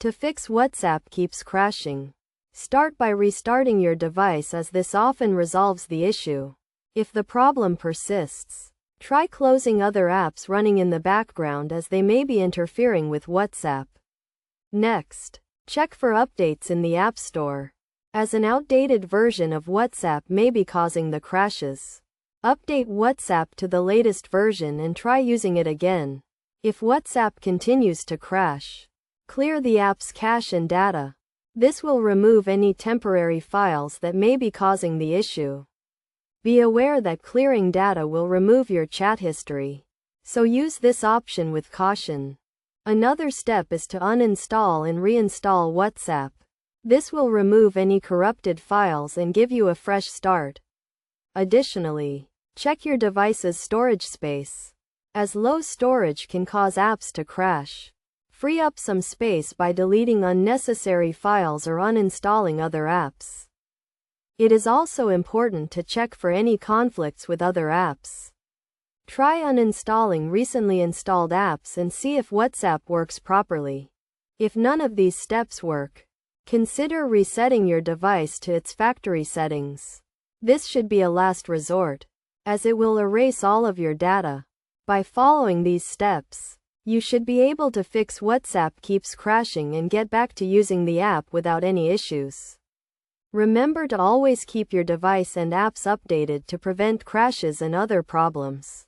To fix WhatsApp keeps crashing, start by restarting your device, as this often resolves the issue. If the problem persists, try closing other apps running in the background, as they may be interfering with WhatsApp. Next, check for updates in the App Store, as an outdated version of WhatsApp may be causing the crashes. Update WhatsApp to the latest version and try using it again. If WhatsApp continues to crash, clear the app's cache and data. This will remove any temporary files that may be causing the issue. Be aware that clearing data will remove your chat history, so use this option with caution. Another step is to uninstall and reinstall WhatsApp. This will remove any corrupted files and give you a fresh start. Additionally, check your device's storage space, as low storage can cause apps to crash. Free up some space by deleting unnecessary files or uninstalling other apps. It is also important to check for any conflicts with other apps. Try uninstalling recently installed apps and see if WhatsApp works properly. If none of these steps work, consider resetting your device to its factory settings. This should be a last resort, as it will erase all of your data. By following these steps, you should be able to fix WhatsApp keeps crashing and get back to using the app without any issues. Remember to always keep your device and apps updated to prevent crashes and other problems.